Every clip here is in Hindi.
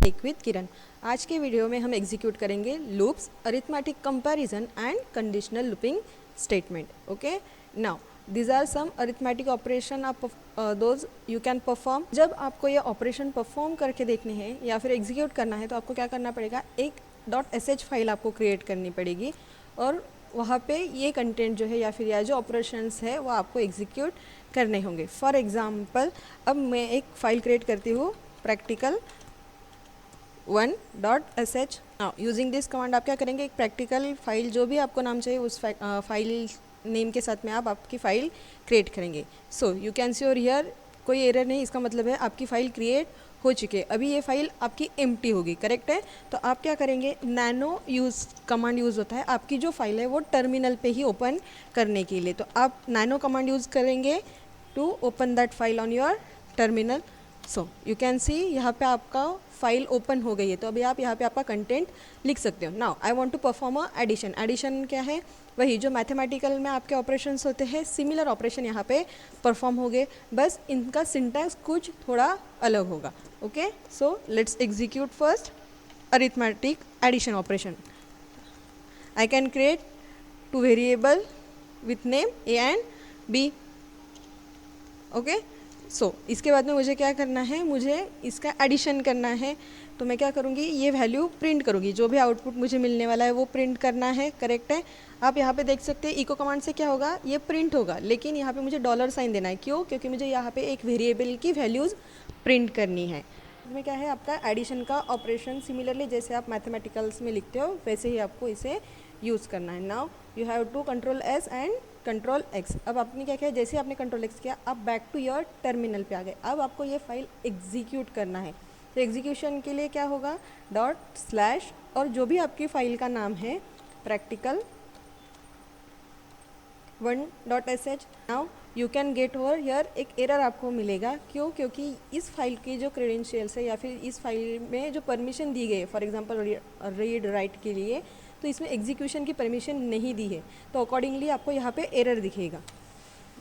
टेक विद किरण। आज के वीडियो में हम एग्जीक्यूट करेंगे loops, arithmetic comparison and conditional looping statement. Okay, now these are some arithmetic operation those you can perform। जब आपको ये ऑपरेशन परफॉर्म करके देखने हैं या फिर एग्जीक्यूट करना है तो आपको क्या करना पड़ेगा, एक .sh फाइल आपको क्रिएट करनी पड़ेगी और वहाँ पे ये कंटेंट जो है या फिर या जो ऑपरेशंस है वो आपको एग्जीक्यूट करने होंगे। फॉर एग्जांपल अब मैं एक फ़ाइल क्रिएट करती हूँ practical 1.sh। Now using this command आप क्या करेंगे, एक प्रैक्टिकल फाइल जो भी आपको नाम चाहिए उस फाइल नेम के साथ में आप आपकी फ़ाइल क्रिएट करेंगे। सो यू कैन सी और हियर कोई एरर नहीं, इसका मतलब है आपकी फ़ाइल क्रिएट हो चुकी है। अभी ये फाइल आपकी एम्प्टी होगी, करेक्ट है। तो आप क्या करेंगे, नैनो यूज़ कमांड यूज़ होता है आपकी जो फाइल है वो टर्मिनल पे ही ओपन करने के लिए। तो आप नैनो कमांड यूज़ करेंगे to open that file on your terminal. So you can see यहाँ पे आपका फाइल ओपन हो गई है। तो अभी आप यहाँ पे आपका कंटेंट लिख सकते हो। Now I want to perform a addition. Addition क्या है, वही जो मैथमेटिकल में आपके ऑपरेशंस होते हैं, सिमिलर ऑपरेशन यहाँ पे परफॉर्म हो गए, बस इनका सिंटैक्स कुछ थोड़ा अलग होगा। Okay, so let's execute first arithmetic addition operation. I can create two variable with name A and B. Okay, so इसके बाद में मुझे क्या करना है, मुझे इसका एडिशन करना है। तो मैं क्या करूँगी, ये वैल्यू प्रिंट करूँगी, जो भी आउटपुट मुझे मिलने वाला है वो प्रिंट करना है, करेक्ट है। आप यहाँ पे देख सकते हैं इको कमांड से क्या होगा, ये प्रिंट होगा, लेकिन यहाँ पे मुझे डॉलर साइन देना है। क्यों? क्योंकि मुझे यहाँ पे एक वेरिएबल की वैल्यूज़ प्रिंट करनी है। इसमें क्या है, आपका एडिशन का ऑपरेशन सिमिलरली जैसे आप मैथमेटिकल्स में लिखते हो वैसे ही आपको इसे यूज़ करना है। Now you have to control S and control X. अब आपने क्या किया, जैसे आपने कंट्रोल एक्स किया आप बैक टू योर टर्मिनल पे आ गए। अब आपको ये फाइल एग्जीक्यूट करना है। तो एग्जीक्यूशन के लिए क्या होगा, ./ और जो भी आपकी फाइल का नाम है practical 1.sh। Now you can get over here एक एरर आपको मिलेगा। क्यों? क्योंकि इस फाइल की जो क्रेडेंशियल्स है या फिर इस फाइल में जो परमिशन दी गई है, फॉर एग्जांपल रीड राइट के लिए, तो इसमें एग्जीक्यूशन की परमिशन नहीं दी है। तो अकॉर्डिंगली आपको यहाँ पे एरर दिखेगा।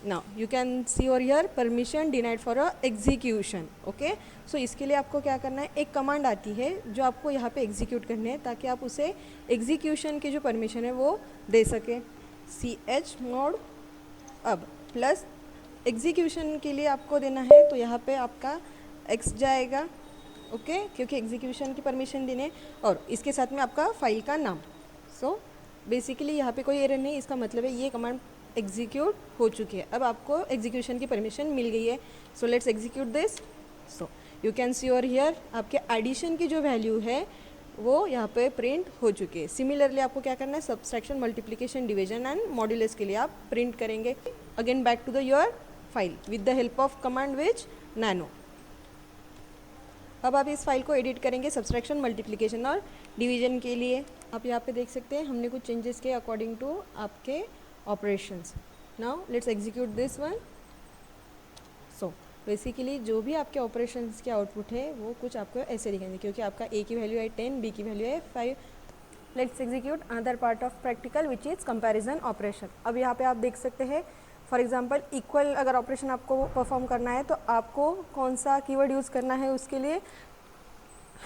Now you can see over here permission denied for a execution. Okay, so इसके लिए आपको क्या करना है, एक कमांड आती है जो आपको यहाँ पे एग्जीक्यूट करनी है ताकि आप उसे एग्जीक्यूशन की जो परमिशन है वो दे सके। chmod अब प्लस एग्जीक्यूशन के लिए आपको देना है, तो यहाँ पे आपका x जाएगा। ओके, क्योंकि एग्जीक्यूशन की परमिशन देने, और इसके साथ में आपका फाइल का नाम। सो बेसिकली यहाँ पे कोई एरर नहीं, इसका मतलब है ये कमांड एग्जीक्यूट हो चुकी है। अब आपको एग्जीक्यूशन की परमिशन मिल गई है। So let's execute this. So you can see over here आपके एडिशन की जो वैल्यू है वो यहाँ पे प्रिंट हो चुकी है। सिमिलरली आपको क्या करना है, subtraction, multiplication, division and modulus के लिए आप प्रिंट करेंगे। Again back to the your file with the help of command which nano. अब आप इस फाइल को एडिट करेंगे सब्सट्रैक्शन, मल्टीप्लिकेशन और डिवीजन के लिए। आप यहाँ पे देख सकते हैं हमने कुछ चेंजेस किए अकॉर्डिंग टू आपके operations. Now let's execute this one. So basically जो भी आपके ऑपरेशंस के आउटपुट है वो कुछ आपको ऐसे दिखेंगे, क्योंकि आपका ए की वैल्यू है 10, बी की वैल्यू है 5। Let's execute another part of practical which is comparison operation. अब यहाँ पे आप देख सकते हैं फॉर एग्जांपल इक्वल अगर ऑपरेशन आपको परफॉर्म करना है तो आपको कौन सा कीवर्ड यूज़ करना है, उसके लिए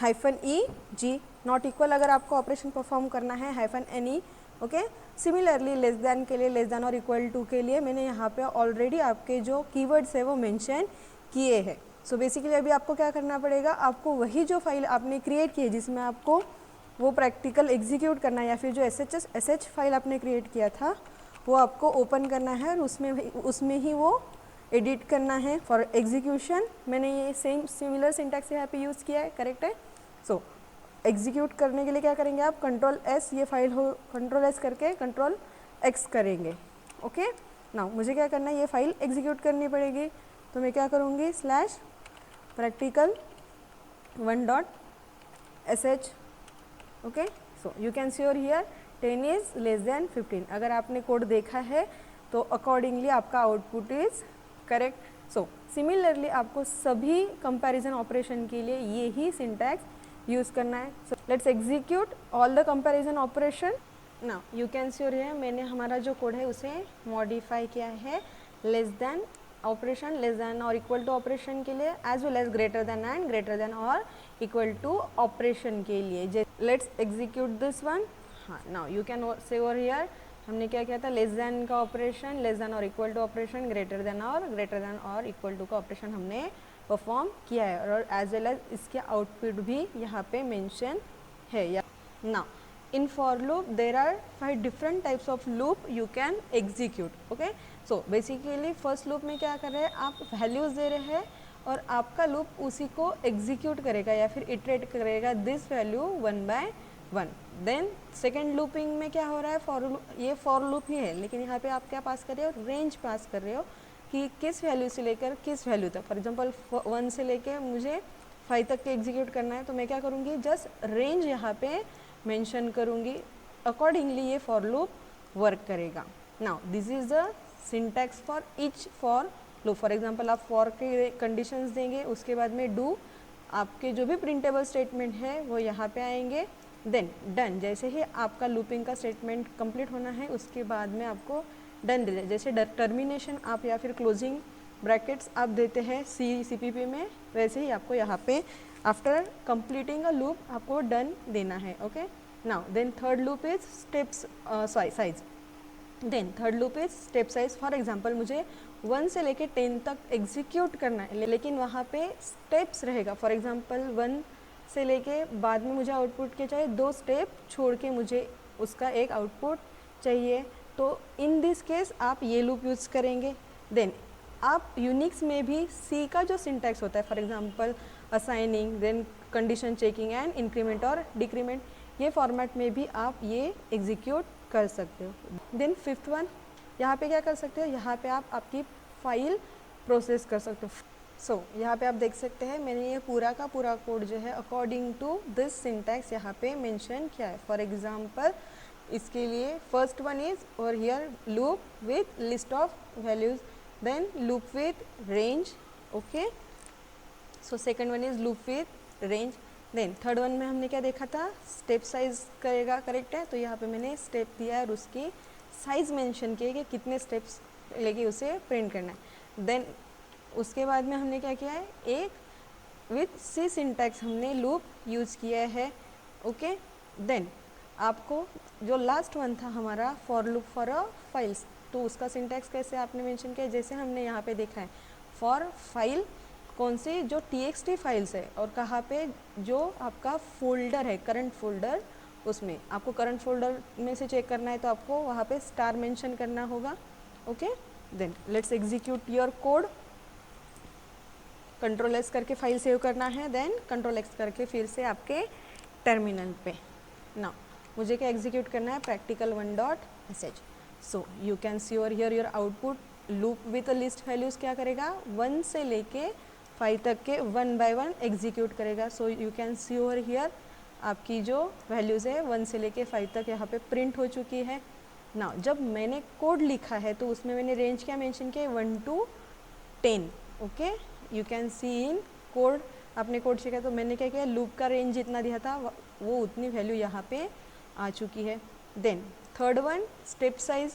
-e-g। नॉट इक्वल अगर आपको ऑपरेशन परफॉर्म करना है -ne। Okay, similarly less than के लिए, लेस दैन और इक्वल टू के लिए मैंने यहाँ पे ऑलरेडी आपके जो कीवर्ड्स है वो मेंशन किए हैं। सो बेसिकली अभी आपको क्या करना पड़ेगा, आपको वही जो फाइल आपने क्रिएट की है जिसमें आपको वो प्रैक्टिकल एग्जीक्यूट करना है या फिर जो sh फाइल आपने क्रिएट किया था वो आपको ओपन करना है और उसमें ही वो एडिट करना है फॉर एग्जीक्यूशन। मैंने ये सेम सिमिलर सिंटैक्स यहाँ पे यूज़ किया है, करेक्ट है। सो एग्जीक्यूट करने के लिए क्या करेंगे आप, कंट्रोल एस, ये फाइल हो कंट्रोल एस करके कंट्रोल एक्स करेंगे। ओके, नाउ मुझे क्या करना है, ये फाइल एग्जीक्यूट करनी पड़ेगी। तो मैं क्या करूँगी, /practical 1.sh। Okay, so you can see over here 10 is less than 15। अगर आपने कोड देखा है तो अकॉर्डिंगली आपका output is correct. So similarly आपको सभी कंपैरिजन ऑपरेशन के लिए ये ही सिंटैक्स यूज़ करना है। So let's execute all the comparison operation. Now you can see over here मैंने हमारा जो कोड है उसे मॉडिफाई किया है less than operation less than और इक्वल टू ऑपरेशन के लिए, as well as greater than and greater than और इक्वल टू ऑपरेशन के लिए। Let's execute this one. हाँ, now you can say over here हमने क्या किया था, लेस देन का ऑपरेशन, लेस देन और equal to operation, greater than और इक्वल टू का ऑपरेशन हमने परफॉर्म किया है, और एज वेल एज इसके आउटपुट भी यहाँ पे मेंशन है। या now in for loop there are 5 different types of loop you can execute. okay, so basically first loop में क्या कर रहे हैं, आप values दे रहे हैं और आपका loop उसी को execute करेगा या फिर iterate करेगा this value 1 by 1. then second looping में क्या हो रहा है, for ये for loop ही है, लेकिन यहाँ पे आप क्या पास कर रहे हो, range पास कर रहे हो कि किस वैल्यू से लेकर किस वैल्यू तक। फॉर एग्जांपल 1 से लेके मुझे 5 तक के एग्जीक्यूट करना है, तो मैं क्या करूँगी, जस्ट रेंज यहाँ पे मेंशन करूँगी, अकॉर्डिंगली ये फॉर लूप वर्क करेगा। Now this is the syntax for each for loop. For example आप फॉर के कंडीशंस देंगे, उसके बाद में डू, आपके जो भी प्रिंटेबल स्टेटमेंट है वो यहाँ पे आएंगे। देन डन, जैसे ही आपका लूपिंग का स्टेटमेंट कंप्लीट होना है उसके बाद में आपको डन दे, जैसे टर्मिनेशन आप या फिर क्लोजिंग ब्रैकेट्स आप देते हैं CPP में, वैसे ही आपको यहाँ पे आफ्टर कंप्लीटिंग अ लूप आपको डन देना है। Okay, now then third loop is steps size. Then third loop is step size. For example मुझे 1 से लेके 10 तक एग्जीक्यूट करना है, लेकिन वहाँ पे स्टेप्स रहेगा। फॉर एग्जांपल 1 से लेके बाद में मुझे आउटपुट के चाहिए 2 स्टेप छोड़ के मुझे उसका एक आउटपुट चाहिए, तो इन दिस केस आप ये लूप यूज़ करेंगे। देन आप यूनिक्स में भी सी का जो सिंटैक्स होता है, for example assigning, then condition checking and increment और डिक्रीमेंट, ये फॉर्मेट में भी आप ये एग्जीक्यूट कर सकते हो। देन फिफ्थ वन, यहाँ पे क्या कर सकते हो, यहाँ पे आप आपकी फाइल प्रोसेस कर सकते हो। सो यहाँ पे आप देख सकते हैं मैंने ये पूरा का पूरा कोड जो है अकॉर्डिंग टू दिस सिंटैक्स यहाँ पे मेंशन किया है। फॉर एग्जांपल इसके लिए फर्स्ट वन इज और here loop with list of values, then loop with range. okay, so second one is loop with range. then third one में हमने क्या देखा था, स्टेप साइज करेगा, करेक्ट है, तो यहाँ पे मैंने स्टेप दिया है और उसकी साइज मेंशन किया कि कितने स्टेप्स लेके उसे प्रिंट करना है। देन उसके बाद में हमने क्या किया है, एक विथ सी सिंटैक्स हमने लूप यूज़ किया है। ओके, देन आपको जो लास्ट वन था हमारा for loop for a files, तो उसका सिंटैक्स कैसे आपने मेंशन किया, जैसे हमने यहाँ पे देखा है फॉर फाइल कौन सी, जो txt फाइल्स है और कहाँ पे जो आपका फोल्डर है करंट फोल्डर, उसमें आपको करंट फोल्डर में से चेक करना है तो आपको वहाँ पे स्टार मेंशन करना होगा। Okay, then let's execute your code. Ctrl+S करके फाइल सेव करना है, देन Ctrl+X करके फिर से आपके टर्मिनल पे। नाउ मुझे क्या एग्जीक्यूट करना है, practical1.sh। So you can see over here your output loop with a list values क्या करेगा, 1 से लेके 5 तक के 1 by 1 एग्जीक्यूट करेगा। सो you can see over here आपकी जो वैल्यूज़ है 1 से लेके 5 तक यहाँ पे प्रिंट हो चुकी है। नाउ जब मैंने कोड लिखा है तो उसमें मैंने रेंज क्या मेंशन किया है, 1 to 10। Okay, you can C in code, आपने कोड सीखा तो मैंने क्या किया, लूप का रेंज जितना दिया था वो उतनी वैल्यू यहाँ पे आ चुकी है। Then third one step size.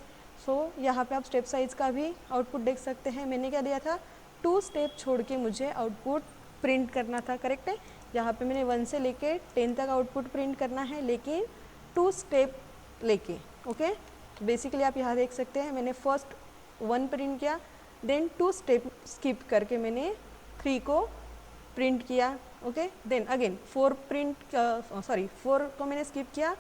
So यहाँ पे आप स्टेप साइज का भी आउटपुट देख सकते हैं। मैंने क्या दिया था, 2 स्टेप छोड़ के मुझे आउटपुट प्रिंट करना था, करेक्ट है। यहाँ पे मैंने 1 से लेके 10 तक आउटपुट प्रिंट करना है, लेकिन 2 स्टेप लेके। ओके, बेसिकली आप यहाँ देख सकते हैं मैंने फर्स्ट 1 प्रिंट किया, देन 2 स्टेप स्किप करके मैंने 3 को प्रिंट किया। ओके, देन अगेन 4 को मैंने स्किप किया,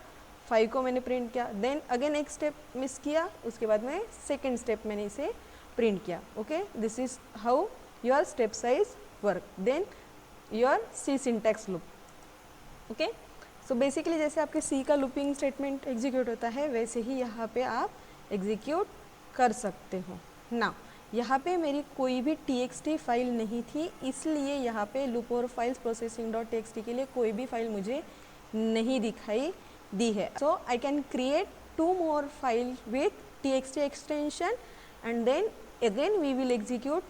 5 को मैंने प्रिंट किया, देन अगेन एक स्टेप मिस किया, उसके बाद में सेकेंड स्टेप मैंने इसे प्रिंट किया। Okay, this is how your step size work. Then your C syntax loop. Okay, so basically जैसे आपके सी का लूपिंग स्टेटमेंट एग्जीक्यूट होता है वैसे ही यहाँ पे आप एग्जीक्यूट कर सकते हो। नाउ यहाँ पे मेरी कोई भी txt फाइल नहीं थी, इसलिए यहाँ पे लूप और फाइल्स processing.txt के लिए कोई भी फाइल मुझे नहीं दिखाई दी है। So I can create 2 more file with txt extension and then again we will execute,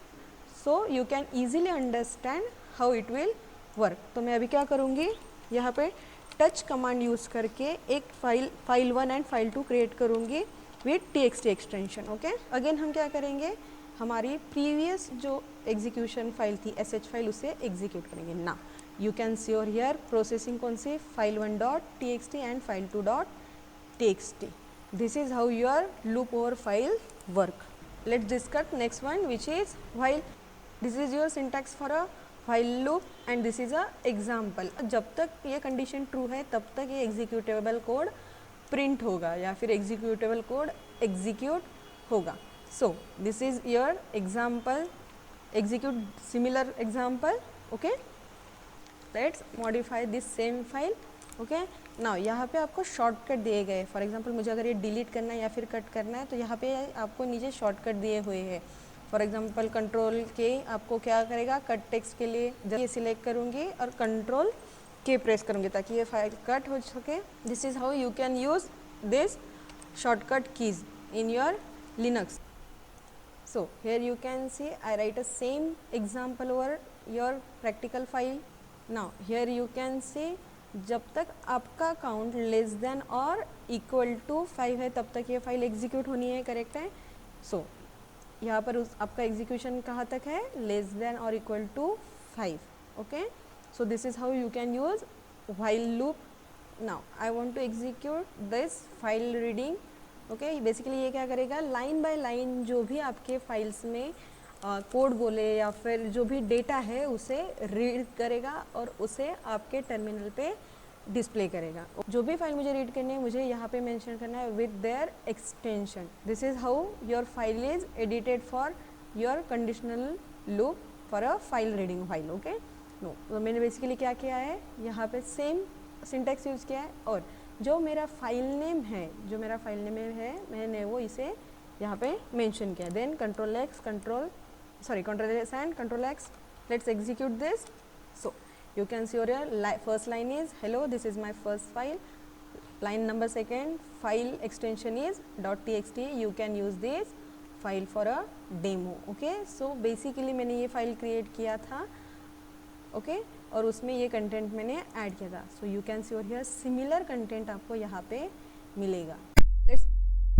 so you can easily understand how it will work. तो मैं अभी क्या करूँगी, यहाँ पे टच कमांड यूज़ करके एक फाइल 1 एंड फाइल 2 क्रिएट करूँगी with txt extension. Okay, again हम क्या करेंगे, हमारी प्रीवियस जो एग्जीक्यूशन फाइल थी sh फाइल, उसे एग्जीक्यूट करेंगे ना। You can see your here processing कौन सी, file1.txt and file2.txt। This is how your loop over file work. Let's discuss next one which is while। This is your syntax for a while loop and this is a example. जब तक ये कंडीशन ट्रू है तब तक ये एग्जीक्यूटेबल कोड प्रिंट होगा या फिर एग्जीक्यूटेबल कोड एग्जीक्यूट होगा। सो this is your example, execute similar example, okay। let's modify this same file, okay। now यहाँ पे आपको शॉर्टकट दिए गए, फॉर एग्जांपल मुझे अगर ये डिलीट करना है या फिर कट करना है तो यहाँ पे आपको नीचे शॉर्टकट दिए हुए हैं। फॉर एग्जांपल कंट्रोल के आपको क्या करेगा, कट टेक्स्ट के लिए जब ये सिलेक्ट करूँगी और कंट्रोल के प्रेस करूँगी ताकि ये फाइल कट हो सके। This is how you can use this shortcut keys in your Linux। So here you can see I write a same example over your practical file। now here you can see जब तक आपका काउंट लेस देन और इक्वल टू 5 है तब तक ये फाइल एग्जीक्यूट होनी है, करेक्ट है। सो यहाँ पर आपका एग्जीक्यूशन कहाँ तक है, लेस देन और equal to 5, okay. So this is how you can use while loop. Now I want to execute this file reading, okay. Basically ये क्या करेगा, लाइन बाय लाइन जो भी आपके फाइल्स में कोड बोले या फिर जो भी डेटा है उसे रीड करेगा और उसे आपके टर्मिनल पे डिस्प्ले करेगा। जो भी फाइल मुझे रीड करनी है मुझे यहाँ पे मेंशन करना है with their extension. This is how your file is edited for your conditional loop for a file reading file, okay. No, तो मैंने बेसिकली क्या किया है, यहाँ पे सेम सिंटैक्स यूज़ किया है और जो मेरा फाइल नेम है मैंने वो इसे यहाँ पे मेंशन किया। Then control S and control X, let's execute this. So you can see your first line is hello, this is my first file. Line number second, file extension is .txt, you can use this file for a demo, okay. So basically मैंने ये फाइल क्रिएट किया था, ओके और उसमें ये कंटेंट मैंने ऐड किया था। सो you can see here similar content आपको यहाँ पे मिलेगा। लेट्स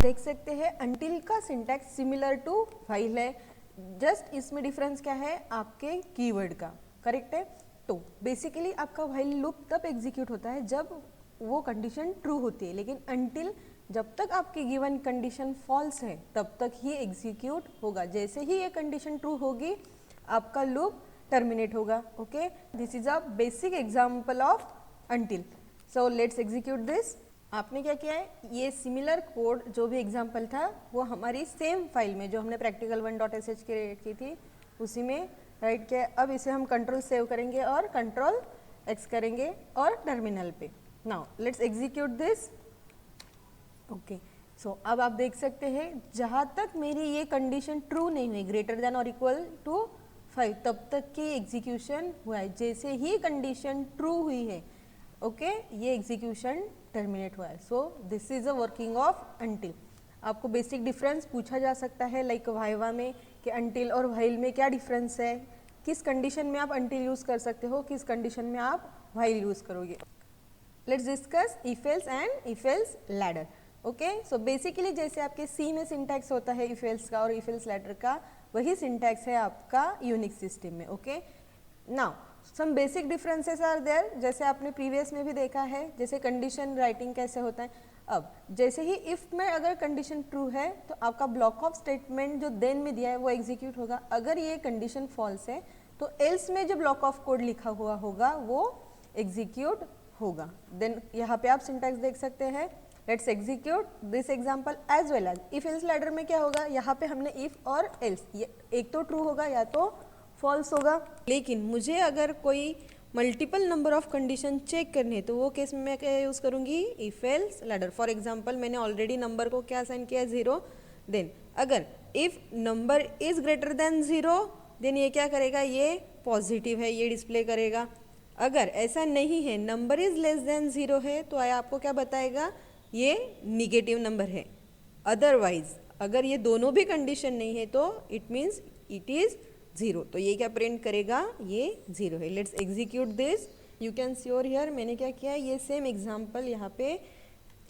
देख सकते हैं अंटिल का सिंटैक्स सिमिलर टू फाइल है, जस्ट इसमें डिफरेंस क्या है, आपके कीवर्ड का, करेक्ट है। तो बेसिकली आपका व्हाइल लूप तब एग्जीक्यूट होता है जब वो कंडीशन ट्रू होती है, लेकिन अंटिल जब तक आपकी गिवन कंडीशन फॉल्स है तब तक ही एग्जीक्यूट होगा। जैसे ही ये कंडीशन ट्रू होगी आपका लूप टर्मिनेट होगा, okay. This is a basic example of until. So let's execute this. आपने क्या किया है, ये सिमिलर कोड जो भी एग्जाम्पल था वो हमारी सेम फाइल में जो हमने practical1.sh क्रिएट की थी उसी में राइट किया। अब इसे हम कंट्रोल सेव करेंगे और कंट्रोल एक्स करेंगे और टर्मिनल पे। Now let's execute this, okay. So अब आप देख सकते हैं जहाँ तक मेरी ये कंडीशन ट्रू नहीं हुई ग्रेटर देन और इक्वल टू 5 तब तक की एग्जीक्यूशन हुआ है। जैसे ही कंडीशन ट्रू हुई है, ओके, ये एग्जीक्यूशन टर्मिनेट हुआ है। सो this is a working of until. आपको बेसिक डिफरेंस पूछा जा सकता है लाइक वाइवा में कि अंटिल और व्हाइल में क्या डिफरेंस है, किस कंडीशन में आप अंटिल यूज़ कर सकते हो, किस कंडीशन में आप व्हाइल यूज़ करोगे। Let's discuss if else and if else ladder, okay. So basically जैसे आपके सी में सिंटैक्स होता है इफ एल्स का और इफ एल्स लैडर का, वही सिंटैक्स है आपका यूनिक्स सिस्टम में, okay. Now some basic differences are there, जैसे आपने प्रीवियस में भी देखा है, जैसे कंडीशन राइटिंग कैसे होता है। अब जैसे ही इफ में अगर कंडीशन ट्रू है तो आपका ब्लॉक ऑफ स्टेटमेंट जो देन में दिया है वो एग्जीक्यूट होगा। अगर ये कंडीशन फॉल्स है तो एल्स में जो ब्लॉक ऑफ कोड लिखा हुआ होगा वो एग्जीक्यूट होगा। देन यहाँ पे आप सिंटैक्स देख सकते हैं। Let's execute this example as well as if else ladder में क्या होगा, यहाँ पे हमने इफ और एल्स, ये एक तो ट्रू होगा या तो फॉल्स होगा। लेकिन मुझे अगर कोई multiple number of condition check करनी है तो वो केस में मैं क्या यूज़ करूँगी, if else ladder. For example मैंने ऑलरेडी नंबर को क्या असाइन किया, 0। देन अगर if number is greater than 0 then ये क्या करेगा, ये पॉजिटिव है, ये डिस्प्ले करेगा। अगर ऐसा नहीं है, नंबर इज लेस देन 0 है तो आपको क्या बताएगा, ये निगेटिव नंबर है। अदरवाइज अगर ये दोनों भी कंडीशन नहीं है तो इट मीन्स इट इज 0, तो ये क्या प्रिंट करेगा, ये 0 है। Let's execute this. You can see your here मैंने क्या किया, ये सेम एग्जाम्पल यहाँ पे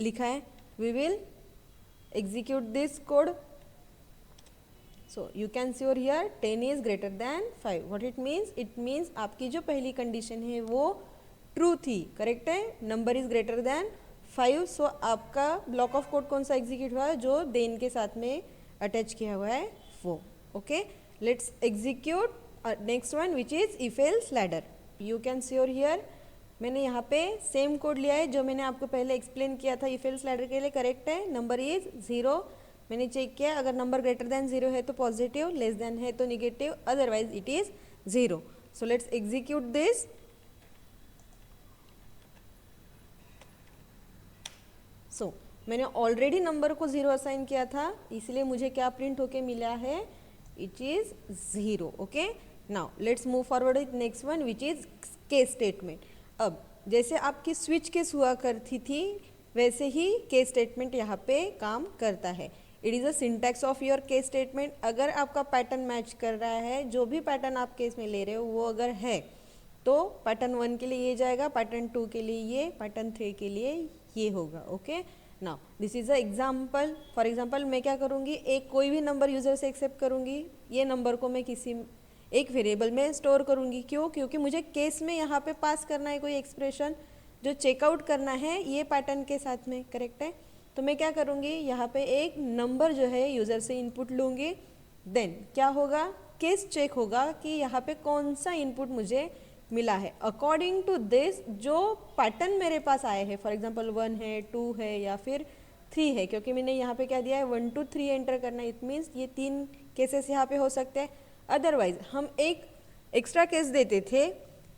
लिखा है। We will execute this code, so you can see over here 10 is greater than 5. What it means? It means आपकी जो पहली कंडीशन है वो ट्रू थी, करेक्ट है, नंबर इज ग्रेटर देन 5. सो आपका ब्लॉक ऑफ कोड कौन सा एग्जीक्यूट हुआ है? जो देन के साथ में अटैच किया हुआ है वो. Okay, let's execute next one which is if else ladder. You can see over here मैंने यहाँ पे सेम कोड लिया है जो मैंने आपको पहले एक्सप्लेन किया था इफ एल्स लैडर के लिए, करेक्ट है. Number is 0. मैंने चेक किया, अगर नंबर ग्रेटर देन 0 है तो पॉजिटिव, लेस देन है तो निगेटिव, otherwise it is 0. So let's execute this. So मैंने ऑलरेडी नंबर को 0 असाइन किया था, इसलिए मुझे क्या प्रिंट होके मिला है? It is 0. Okay, now let's move forward with next one which is case statement. अब जैसे आपकी स्विच केस हुआ करती थी वैसे ही केस स्टेटमेंट यहाँ पे काम करता है. It is a syntax of your case statement. अगर आपका पैटर्न मैच कर रहा है, जो भी पैटर्न आप केस में ले रहे हो वो अगर है तो पैटर्न 1 के लिए ये जाएगा, पैटर्न 2 के लिए ये, पैटर्न 3 के लिए ये होगा. Okay, now this is a example. For example मैं क्या करूँगी, एक कोई भी नंबर यूज़र से एक्सेप्ट करूँगी, ये नंबर को मैं किसी एक वेरिएबल में स्टोर करूँगी. क्यों? क्योंकि मुझे केस में यहाँ पे पास करना है कोई एक्सप्रेशन जो चेकआउट करना है ये पैटर्न के साथ में, करेक्ट है. तो मैं क्या करूँगी, यहाँ पे एक नंबर जो है यूज़र से इनपुट लूँगी. देन क्या होगा, केस चेक होगा कि यहाँ पे कौन सा इनपुट मुझे मिला है. अकॉर्डिंग टू दिस जो पैटर्न मेरे पास आए हैं, फॉर एग्जांपल 1 है, 2 है या फिर 3 है, क्योंकि मैंने यहाँ पे क्या दिया है 1 2 3 एंटर करना है. इट मीन्स ये 3 केसेस यहाँ पे हो सकते हैं. अदरवाइज हम एक एक्स्ट्रा केस देते थे,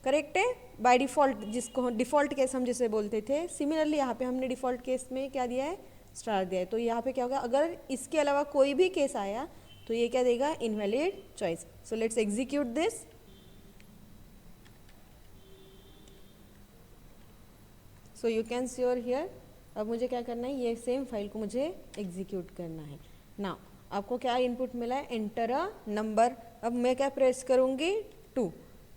करेक्ट है, बाय डिफ़ॉल्ट, जिसको डिफ़ॉल्ट केस हम जिसे बोलते थे. सिमिलरली यहाँ पे हमने डिफ़ॉल्ट केस में क्या दिया है? स्टार दिया है. तो यहाँ पे क्या होगा, अगर इसके अलावा कोई भी केस आया तो ये क्या देगा? Invalid choice. So let's execute this. So you can see over here. अब मुझे क्या करना है, ये सेम फाइल को मुझे एग्जीक्यूट करना है. नाउ आपको क्या इनपुट मिला है? Enter a number. अब मैं क्या प्रेस करूँगी? 2.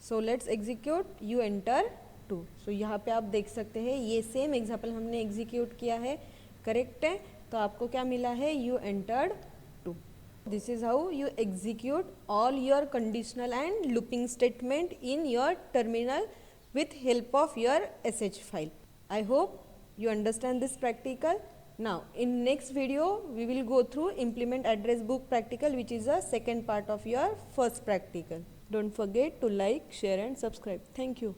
सो लेट्स एग्जीक्यूट. You enter 2. सो यहाँ पे आप देख सकते हैं ये सेम एग्जाम्पल हमने एग्जीक्यूट किया है, करेक्ट है. तो आपको क्या मिला है? You entered 2. This is how you execute all your conditional and looping statement in your terminal with help of your sh file. I hope you understand this practical. Now in next video we will go through implement address book practical, which is a second part of your first practical. Don't forget to like, share and subscribe. Thank you.